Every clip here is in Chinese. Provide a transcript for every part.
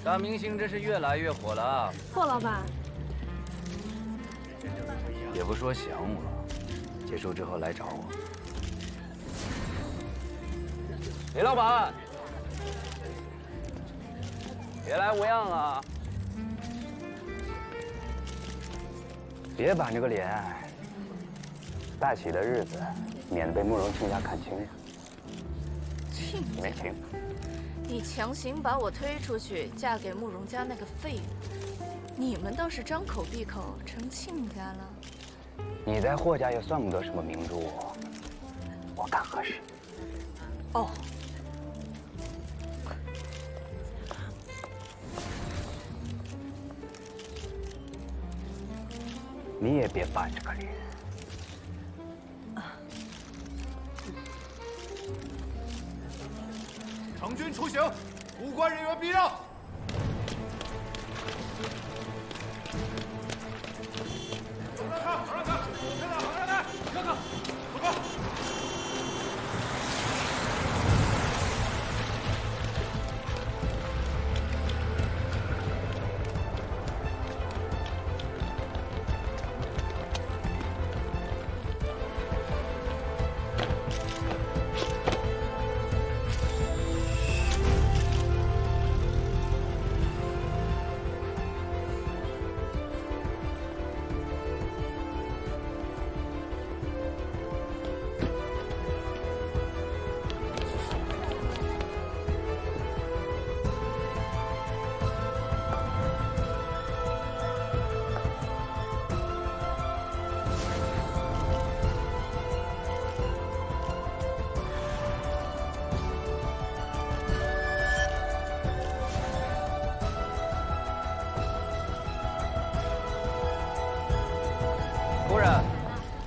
大明星真是越来越火了啊！霍老板，也不说想我，结束之后来找我。李老板，别来无恙啊！别板着个脸，大喜的日子，免得被慕容亲家看清了。亲家，没情。你强行把我推出去，嫁给慕容家那个废物，你们倒是张口闭口成亲家了。你在霍家也算不得什么明珠，我看合适。哦。你也别板着个脸。成军出行，无关人员避让。往上看，往上看，往上看，看看，走吧。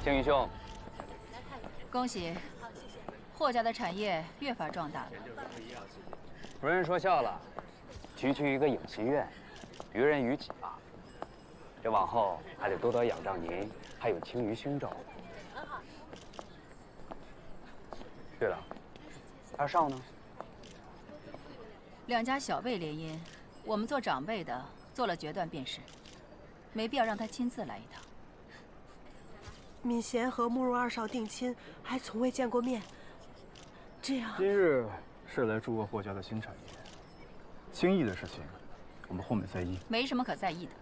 青云兄，恭喜，霍家的产业越发壮大了。主任说笑了，区区一个影戏院，于人于己吧。这往后还得多多仰仗您，还有青鱼兄长。对了，二少呢？两家小辈联姻，我们做长辈的做了决断便是，没必要让他亲自来一趟。敏贤和慕容二少定亲，还从未见过面，这样。今日是来祝贺霍家的新产业，轻易的事情，我们后面再议。没什么可在意的。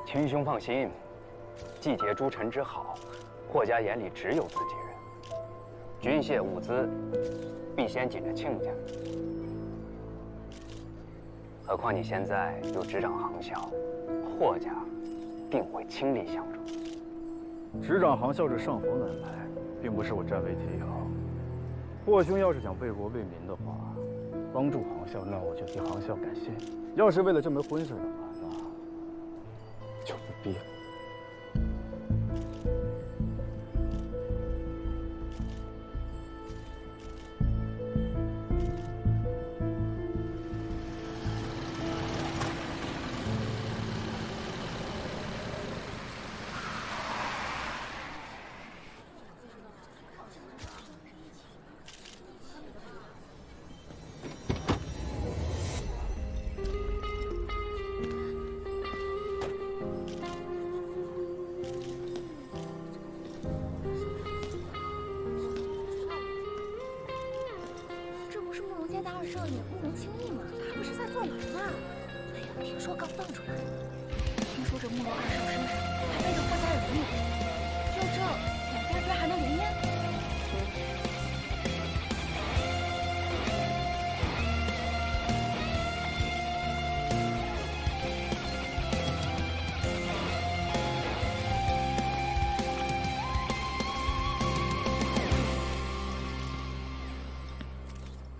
青云兄放心，季节诸臣之好，霍家眼里只有自己人。军械物资必先紧着亲家，何况你现在又执掌航校，霍家定会倾力相助。执掌航校这上房难来，并不是我占为己有。霍兄要是想为国为民的话，帮助航校，那我就替航校感谢。要是为了这门婚事的话，就不必了。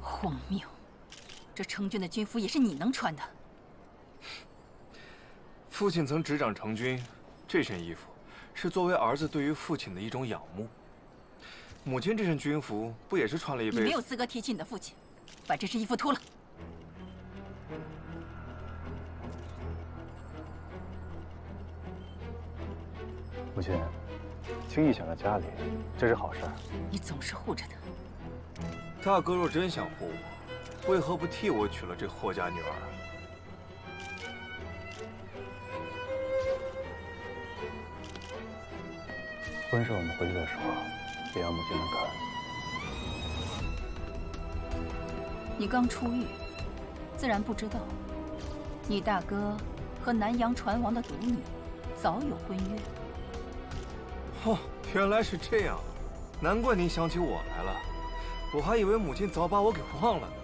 荒谬！这成军的军服也是你能穿的？父亲曾执掌成军，这身衣服是作为儿子对于父亲的一种仰慕。母亲这身军服不也是穿了一辈子？你没有资格提起你的父亲，把这身衣服脱了。母亲，轻易想到家里，这是好事。你总是护着他。大哥若真想护我，为何不替我娶了这霍家女儿？婚事我们回去再说，别让母亲难堪。你刚出狱，自然不知道，你大哥和南洋船王的独女早有婚约。哦，原来是这样，难怪您想起我来了，我还以为母亲早把我给忘了呢。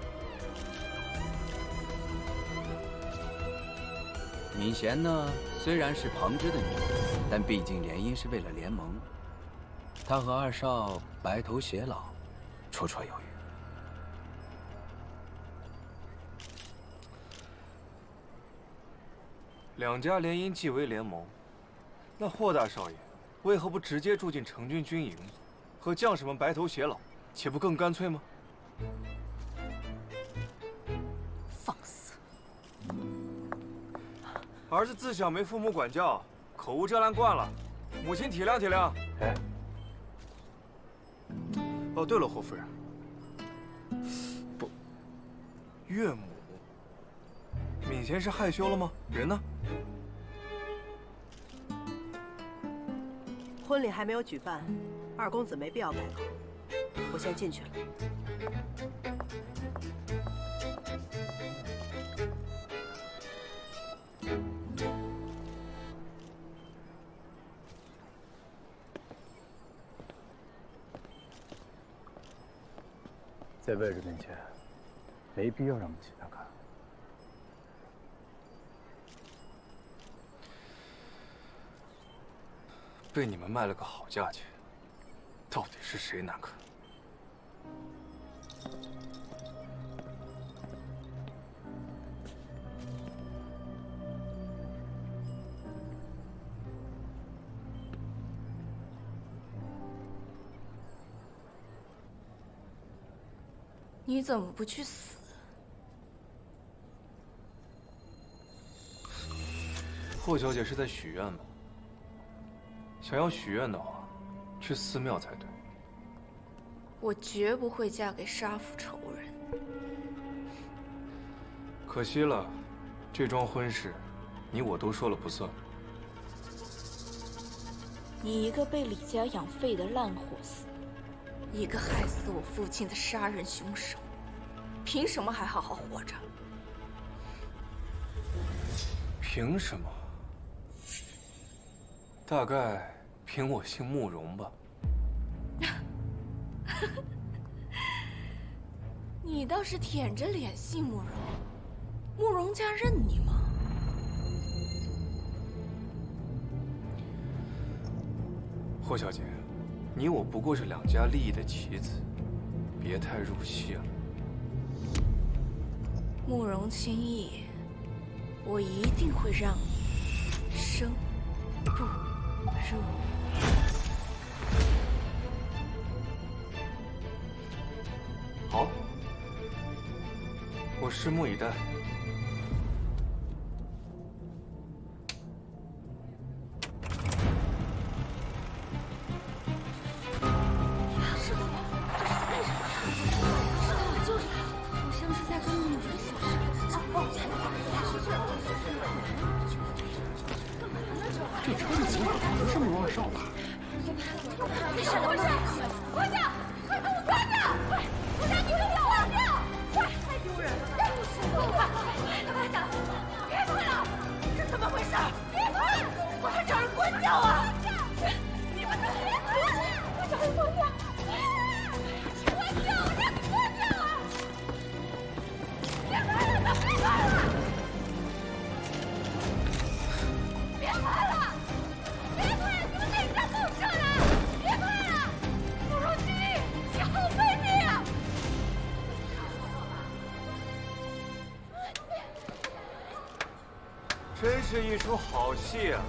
敏贤呢，虽然是旁支的女子，但毕竟联姻是为了联盟。她和二少白头偕老，绰绰有余。两家联姻即为联盟，那霍大少爷为何不直接住进成军军营，和将士们白头偕老，岂不更干脆吗？放肆！儿子自小没父母管教，口无遮拦惯了，母亲体谅体谅。哎，哦，对了，霍夫人，不，岳母，敏贤是害羞了吗？人呢？婚礼还没有举办，二公子没必要改口，我先进去了。在外人面前，没必要让母亲难堪。被你们卖了个好价钱，到底是谁难看？你怎么不去死？霍小姐是在许愿吗？想要许愿的话，去寺庙才对。我绝不会嫁给杀父仇人。可惜了，这桩婚事，你我都说了不算。你一个被李家养废的烂货死，一个害死我父亲的杀人凶手，凭什么还好好活着？凭什么？大概凭我姓慕容吧。你倒是舔着脸姓慕容，慕容家认你吗？霍小姐，你我不过是两家利益的棋子，别太入戏了。慕容轻易，我一定会让你生不如死。好，我拭目以待。这车子骑马不是慕容二少吧？你是不是？快点！快给我快点！快！我让你们给我掉！快！太丢人了！快！快点！别快了！这怎么回事？别快！我还找人关掉啊！你们都别快！快找人关掉！关掉！我让你关掉啊！别快了！别快了！别快了！别快了！你们哪家报社的？别快了！慕容熙，你好卑鄙啊！真是一出好戏啊！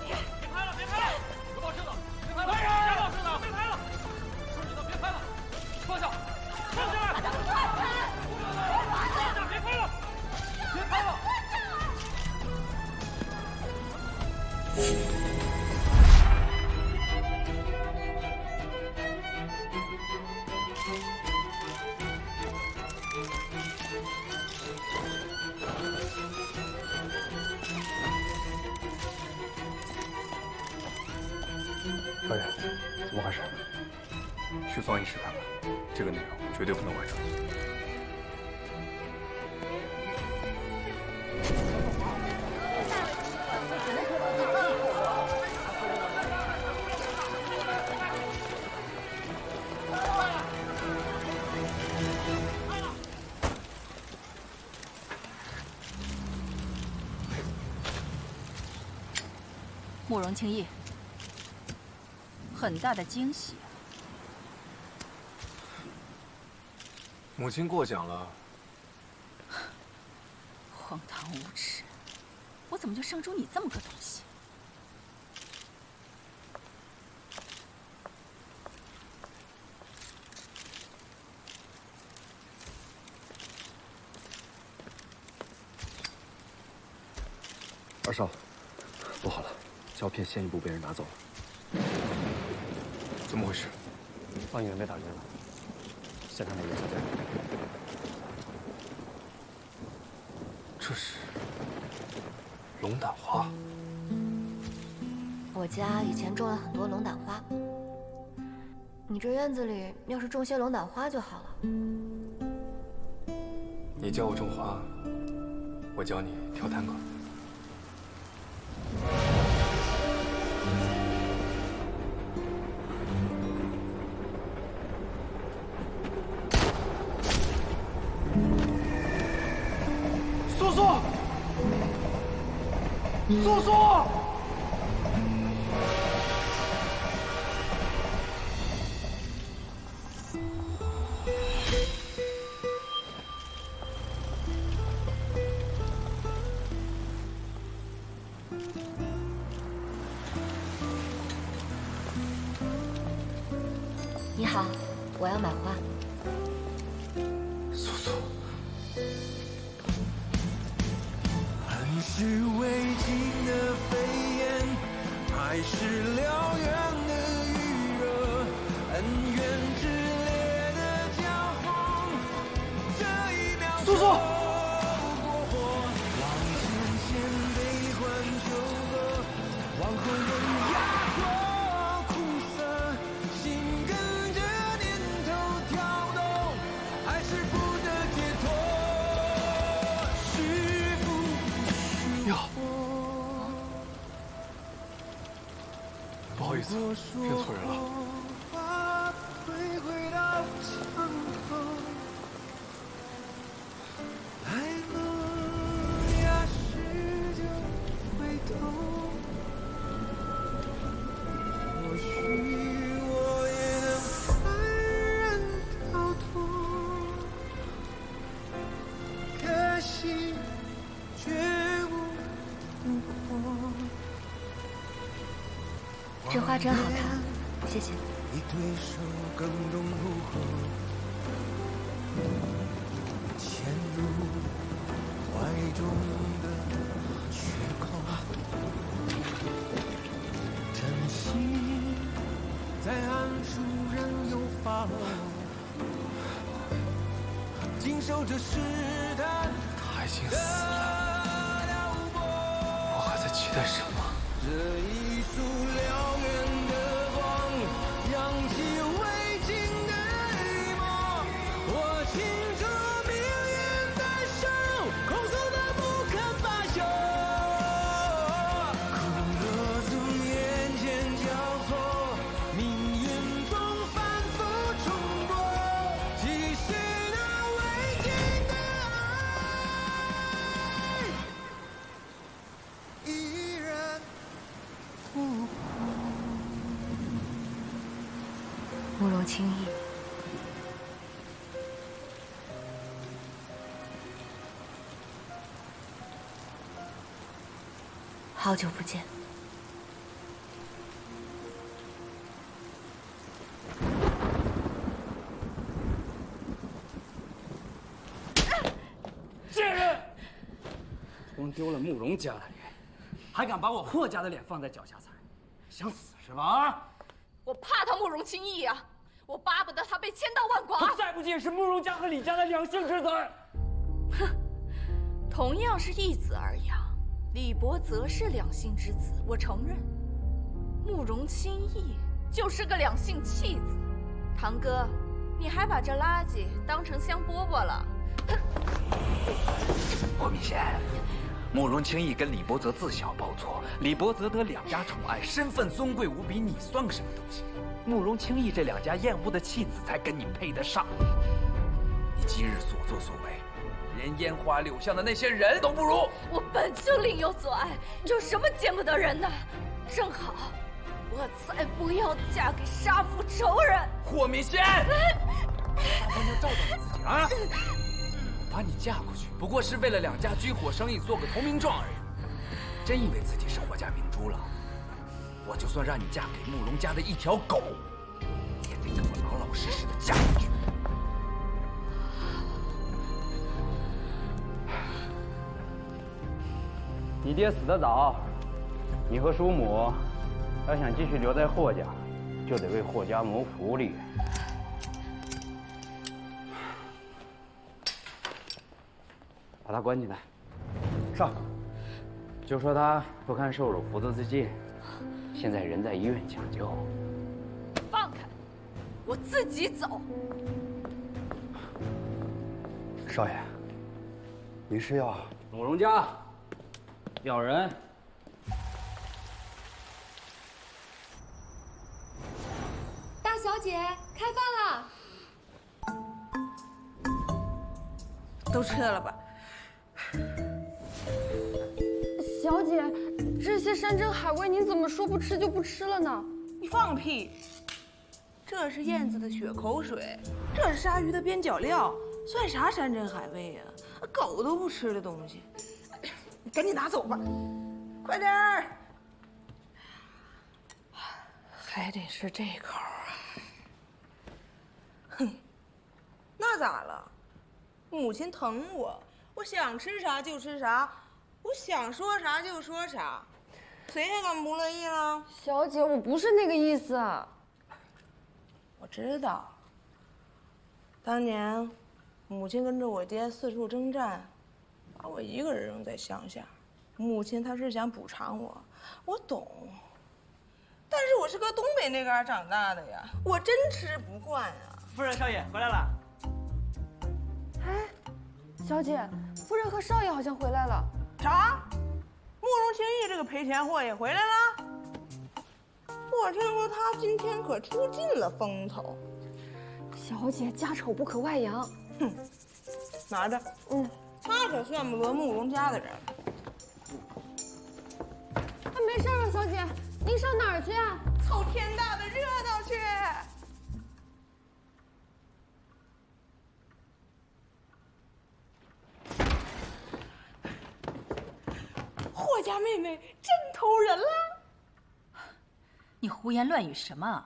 别拍了，别拍了！有报社的，别拍了！有报社的，别拍了！是你的，别拍了！放下，放下来！别拍了！别拍了！别拍了！么回事？去放映室看看，这个内容绝对不能外传。慕容清逸，很大的惊喜啊！母亲过奖了。荒唐无耻！我怎么就生出你这么个东西？二少，不好了，胶片先一步被人拿走了。怎么回事？放映员被打晕了，现场没有胶片。这是龙胆花。我家以前种了很多龙胆花，你这院子里要是种些龙胆花就好了。你教我种花，我教你跳探戈。苏苏，苏苏！你好，我要买花。苏苏。爱是未尽的飞燕，还是燎原的余热？恩怨炽烈的交锋，这一秒苏苏。浪尖尖悲欢纠葛，往后人压过苦涩，心跟着念头跳动，还是不得解脱。是否药？不好意思，认错人了。退回到墙头，还能压湿就回头。或许我也能安然逃脱，可惜却无果。这花真好看，谢谢。比对手更懂如何潜入怀中的缺口，真心在暗处仍有发落，经受着试探。他已经死了，我还在期待什么？这一束燎原的光，扬起未尽的羽毛。我清楚命运在手，空手的不肯罢休。苦乐从眼前交错，命运中反复重播，几许那未尽的爱，依然不过。慕容清逸，好久不见。贱人！光丢了慕容家的脸，还敢把我霍家的脸放在脚下踩，想死是吧？啊！我怕他慕容清逸啊！我巴不得他被千刀万剐。他再不济是慕容家和李家的两姓之子。哼，同样是一子而养，李伯则是两姓之子，我承认。慕容清逸就是个两性弃子。堂哥，你还把这垃圾当成香饽饽了？霍明贤，慕容清逸跟李伯泽自小抱错，李伯泽得两家宠爱，身份尊贵无比，你算个什么东西？慕容清逸这两家厌恶的弃子才跟你配得上。你今日所作所为，连烟花柳巷的那些人都不如。我本就另有所爱，有什么见不得人的？正好，我才不要嫁给杀父仇人。霍明贤，大官要照照你自己啊！把你嫁过去，不过是为了两家军火生意做个投名状而已。真以为自己是霍家明珠了？我就算让你嫁给慕容家的一条狗，也得给我老老实实的嫁进去。你爹死得早，你和叔母要想继续留在霍家，就得为霍家谋福利。把他关起来。上。就说他不堪受辱，服毒自尽，现在人在医院抢救。放开，我自己走。少爷，您是要？慕容家要人。大小姐，开饭啦！都撤了吧。小姐，这些山珍海味您怎么说不吃就不吃了呢？你放屁！这是燕子的血口水，这是鲨鱼的边角料，算啥山珍海味呀？狗都不吃的东西。你赶紧拿走吧，快点儿！还得是这口啊！哼，那咋了？母亲疼我，我想吃啥就吃啥。我想说啥就说啥，谁还敢不乐意了？小姐，我不是那个意思。我知道，当年母亲跟着我爹四处征战，把我一个人扔在乡下。母亲她是想补偿我，我懂。但是我是搁东北那嘎长大的呀，我真吃不惯呀。夫人、少爷回来了。哎，小姐，夫人和少爷好像回来了。啥？慕容清逸这个赔钱货也回来了？我听说他今天可出尽了风头。小姐，家丑不可外扬。哼，拿着。他可算不得慕容家的人。没事了，小姐，您上哪儿去啊？凑天大的热闹去。霍家妹妹真投人了！你胡言乱语什么？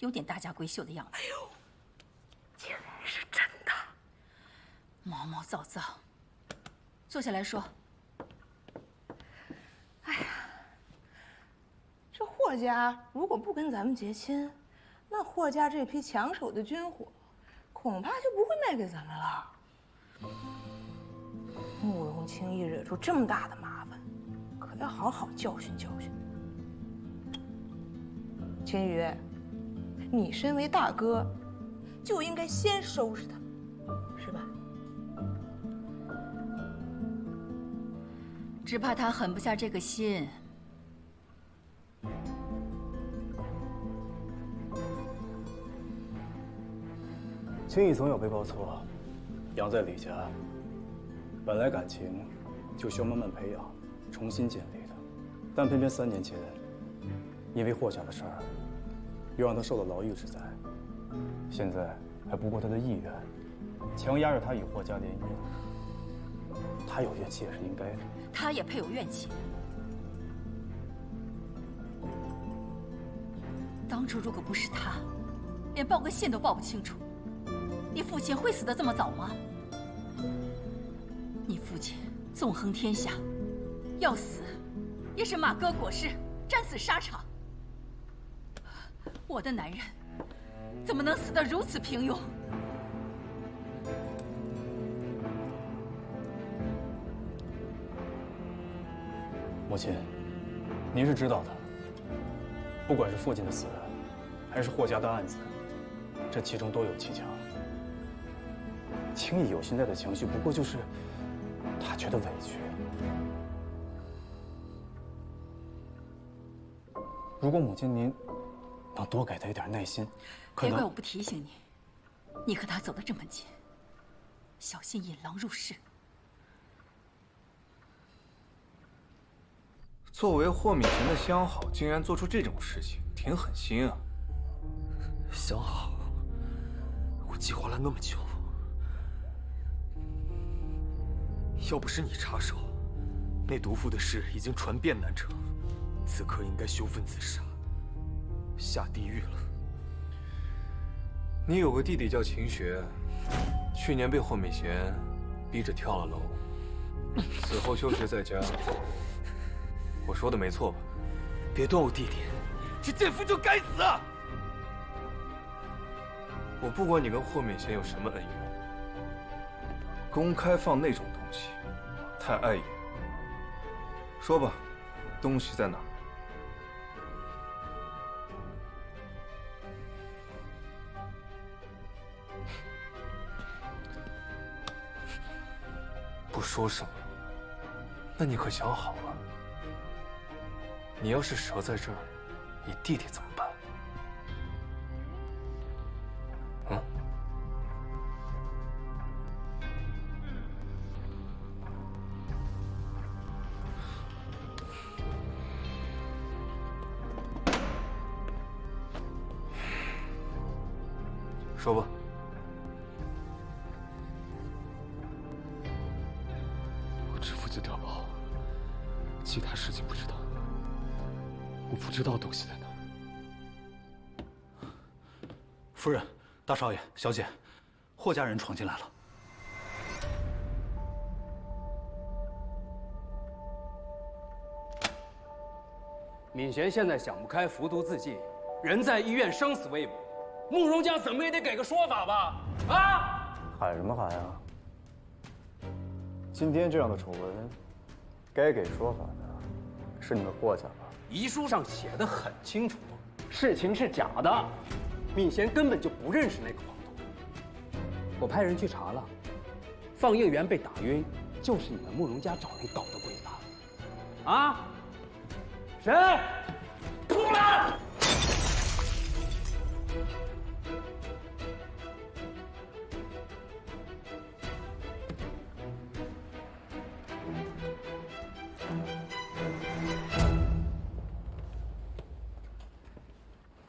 有点大家闺秀的样子。哎呦，竟然是真的！毛毛躁躁，坐下来说。哎呀，这霍家如果不跟咱们结亲，那霍家这批抢手的军火，恐怕就不会卖给咱们了。慕容清逸惹出这么大的麻烦，可要好好教训教训。秦宇，你身为大哥，就应该先收拾他，是吧？只怕他狠不下这个心。清逸从小被报错，养在李家，本来感情就需要慢慢培养、重新建立的，但偏偏3年前，因为霍家的事儿，又让他受了牢狱之灾。现在还不顾他的意愿，强压着他与霍家联姻，他有怨气也是应该的。他也配有怨气。当初如果不是他，连报个信都报不清楚，你父亲会死得这么早吗？你父亲纵横天下，要死也是马革裹尸，战死沙场。我的男人怎么能死得如此平庸？母亲，您是知道的，不管是父亲的死，还是霍家的案子，这其中都有蹊跷。轻易有现在的情绪，不过就是他觉得委屈。如果母亲您能多给他一点耐心，别怪我不提醒你，你和他走得这么近，小心引狼入室。作为霍敏贤的相好，竟然做出这种事情，挺狠心啊！相好，我计划了那么久，要不是你插手，那毒妇的事已经传遍南城，此刻应该羞愤自杀，下地狱了。你有个弟弟叫秦学，去年被霍敏贤逼着跳了楼，此后休学在家。我说的没错吧？别动我弟弟，这贱妇就该死！我不管你跟霍敏贤有什么恩怨，公开放那种东西，太碍眼。说吧，东西在哪儿？不说什么？那你可想好了？你要是折在这儿，你弟弟怎么办？嗯？说吧。我只负责碉堡，其他事情不知道。我不知道东西在哪儿。夫人、大少爷、小姐，霍家人闯进来了。敏贤现在想不开，服毒自尽，人在医院，生死未卜。慕容家怎么也得给个说法吧？啊！喊什么喊啊？今天这样的丑闻，该给说法的是你们霍家吧？遗书上写的很清楚，事情是假的，敏贤根本就不认识那个黄东。我派人去查了，放映员被打晕，就是你们慕容家找人搞的鬼吧？啊？谁？出来！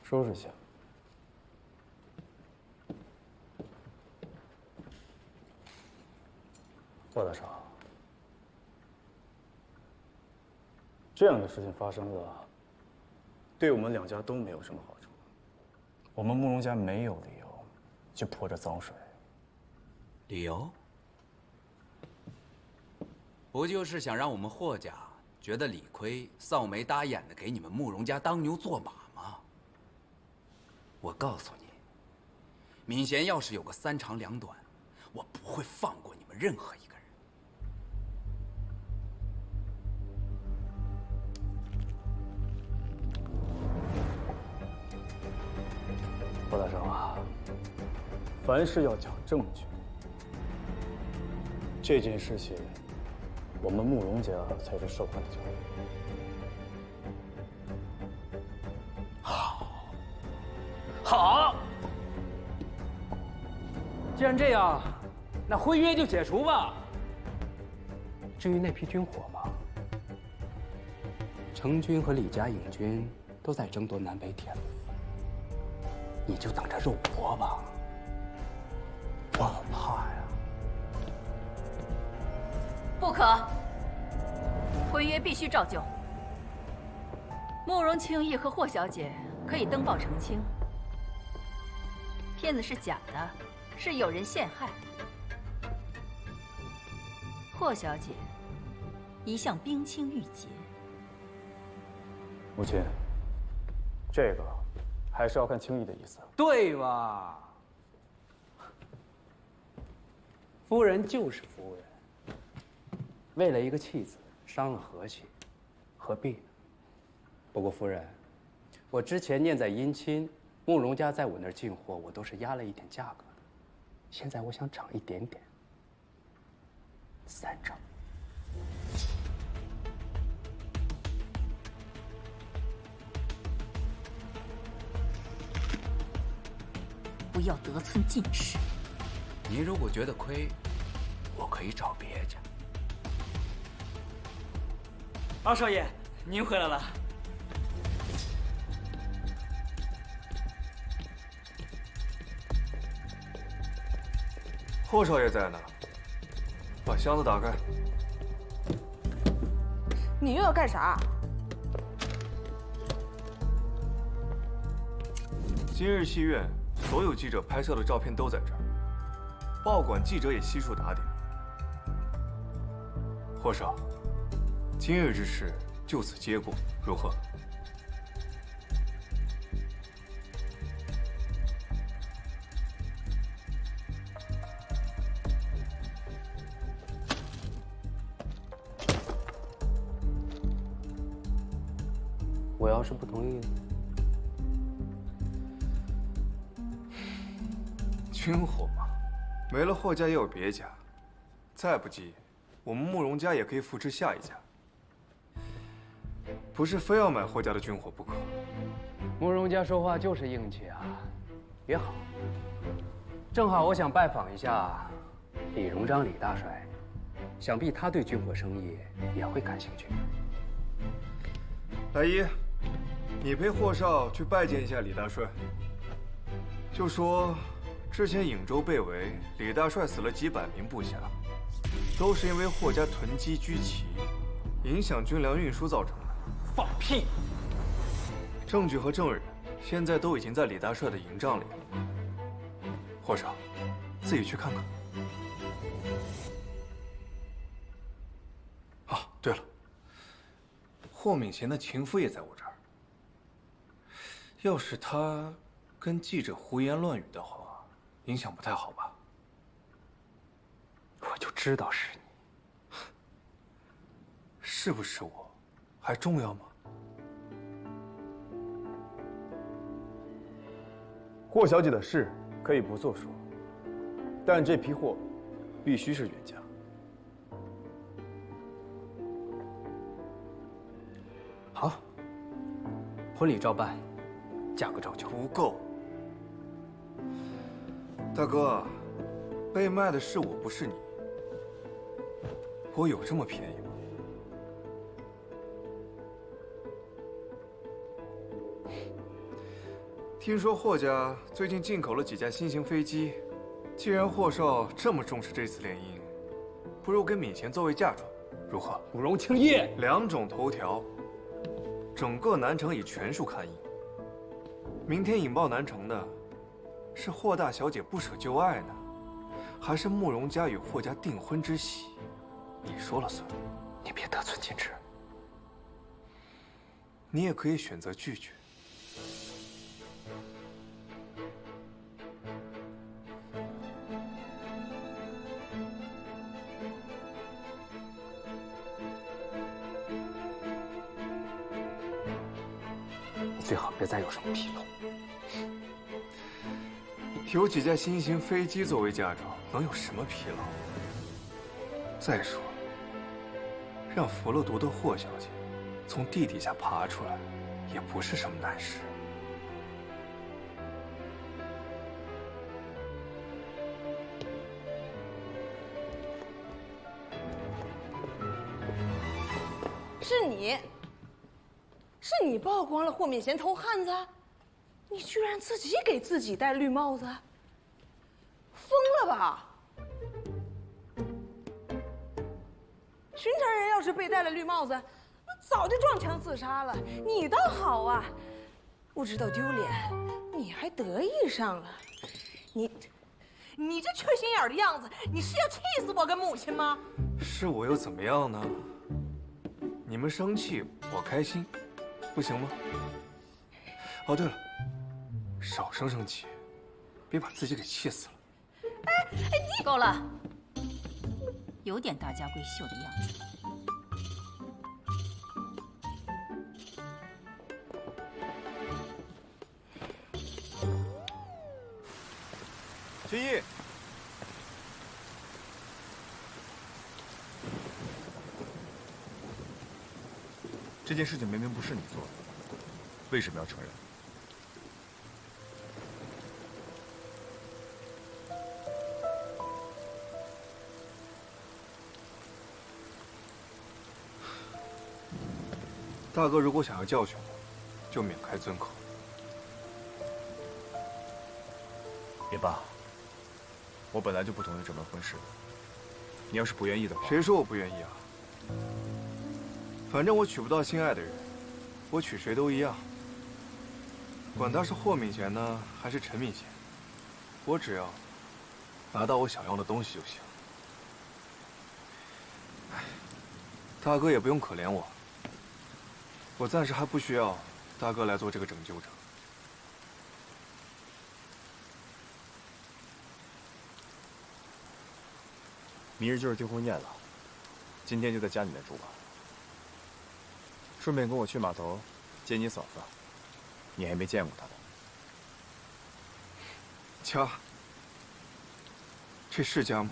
收拾下。霍大少，这样的事情发生了，对我们两家都没有什么好处。我们慕容家没有理由去泼这脏水。理由？不就是想让我们霍家觉得理亏、臊眉搭眼的给你们慕容家当牛做马吗？我告诉你，敏贤要是有个三长两短，我不会放过你们任何一个人。霍大少啊，凡事要讲证据。这件事情，我们慕容家才是受害者。好，既然这样，那婚约就解除吧。至于那批军火嘛，程军和李家引军都在争夺南北铁路，你就等着肉搏吧。我好怕呀。不可，婚约必须照旧。慕容清逸和霍小姐可以登报澄清。片子是假的，是有人陷害。霍小姐一向冰清玉洁。母亲，这个还是要看清逸的意思。对吧？夫人就是夫人，为了一个弃子伤了和气，何必呢？不过夫人，我之前念在姻亲，慕容家在我那儿进货，我都是压了一点价格的。现在我想涨一点点，3成。不要得寸进尺。您如果觉得亏，我可以找别家。二少爷，您回来了。霍少爷在呢，把箱子打开。你又要干啥？今日戏院所有记者拍摄的照片都在这儿，报馆记者也悉数打点。霍少，今日之事就此结果，如何？我要是不同意呢？军火嘛，没了霍家也有别家，再不济，我们慕容家也可以扶持下一家，不是非要买霍家的军火不可。慕容家说话就是硬气啊，也好，正好我想拜访一下李荣章李大帅，想必他对军火生意也会感兴趣。来一，你陪霍少去拜见一下李大帅，就说之前颍州被围，李大帅死了几百名部下，都是因为霍家囤积居奇，影响军粮运输造成的。放屁！证据和证人现在都已经在李大帅的营帐里了。霍少，自己去看看。啊，对了，霍敏贤的情妇也在我这儿。要是他跟记者胡言乱语的话，影响不太好吧？我就知道是你，是不是我，还重要吗？霍小姐的事可以不作数，但这批货必须是原价。好，婚礼照办，价格照旧。不够，大哥，被卖的是我，不是你。我有这么便宜吗？听说霍家最近进口了几架新型飞机，既然霍少这么重视这次联姻，不如给敏贤作为嫁妆，如何？慕容青叶2种头条，整个南城以全数刊印。明天引爆南城的，是霍大小姐不舍旧爱呢，还是慕容家与霍家订婚之喜？你说了算。你别得寸进尺。你也可以选择拒绝。最好别再有什么纰漏。有几架新型飞机作为嫁妆，能有什么纰漏？再说，让服了毒的霍小姐从地底下爬出来，也不是什么难事。是你曝光了霍敏贤偷汉子，你居然自己给自己戴绿帽子，疯了吧？寻常人要是被戴了绿帽子，早就撞墙自杀了。你倒好啊，不知道丢脸，你还得意上了。你这缺心眼的样子，你是要气死我跟母亲吗？是我又怎么样呢？你们生气，我开心，不行吗？哦，对了，少生气，别把自己给气死了。你够了，有点大家闺秀的样子。君毅，这件事情明明不是你做的，为什么要承认？大哥如果想要教训我，就免开尊口。别爸，我本来就不同意这门婚事的。你要是不愿意的话，谁说我不愿意啊？反正我娶不到心爱的人，我娶谁都一样。管他是霍敏贤呢，还是陈敏贤，我只要拿到我想要的东西就行。哎，大哥也不用可怜我，我暂时还不需要大哥来做这个拯救者。明日就是订婚宴了，今天就在家里面住吧。顺便跟我去码头接你嫂子，你还没见过她呢。家？这是家吗？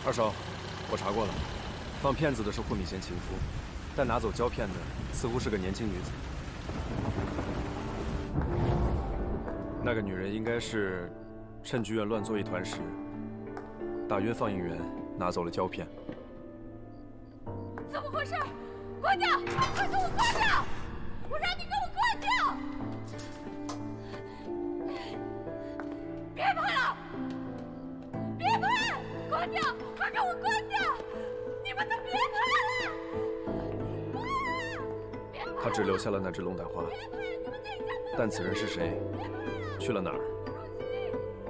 二少，我查过了，放骗子的是霍敏贤情夫，但拿走胶片的似乎是个年轻女子。那个女人应该是趁剧院乱作一团时，打晕放映员，拿走了胶片。怎么回事？关掉！快给我关掉！我让你给我关掉！别拍了！别拍！关掉！快给我关掉！你们都别拍了！他只留下了那只龙胆花，但此人是谁，去了哪儿，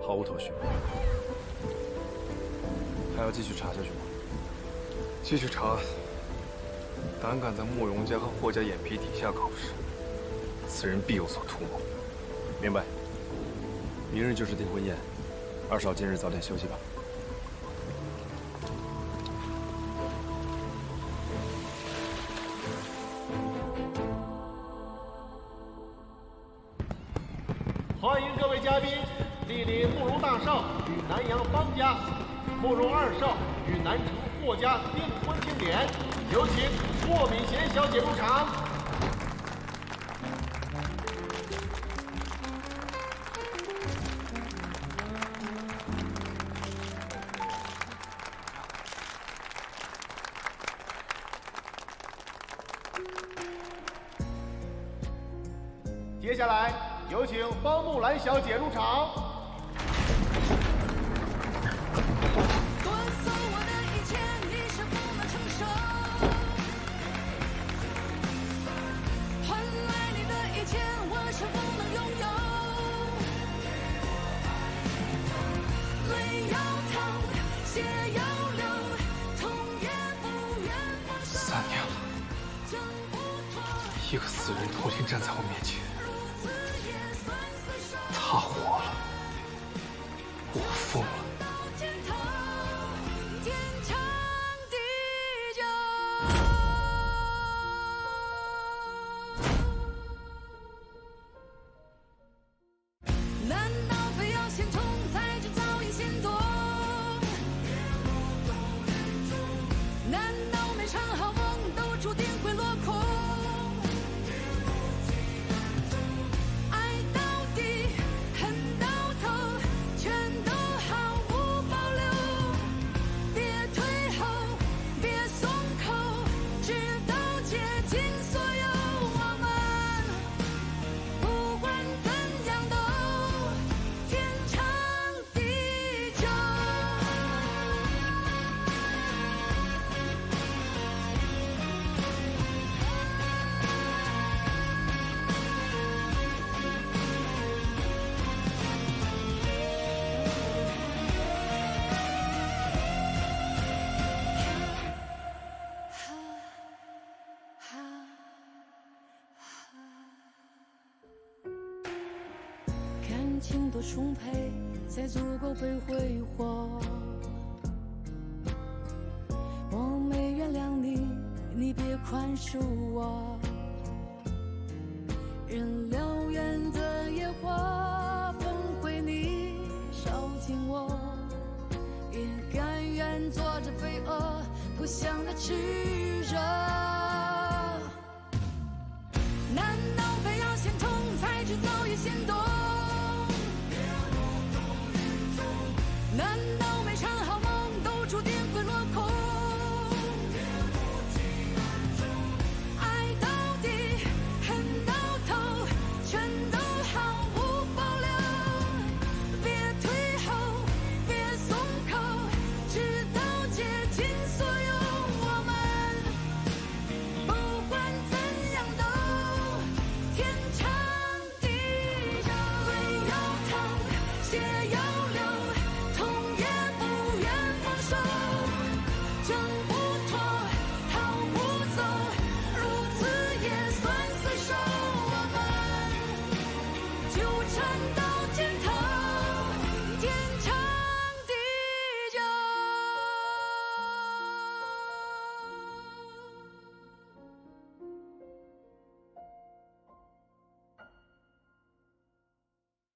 毫无头绪。还要继续查下去吗？继续查。胆敢在慕容家和霍家眼皮底下搞事，此人必有所图谋。明白。明日就是订婚宴，二少今日早点休息吧。欢迎各位嘉宾莅临慕容大少与南阳方家、慕容二少与南城霍家订婚庆典，有请霍敏贤小姐入场。接下来有请方木兰小姐入场。3年了，一个死人头天站在我面前，他活了，我疯了。难道非要先冲才知早已心动？难道每场好梦都注定会落空？情多充沛，才足够被挥霍。我没原谅你，你别宽恕我。任燎原的野火焚毁你，烧尽我，也甘愿做着飞蛾扑向的炽热。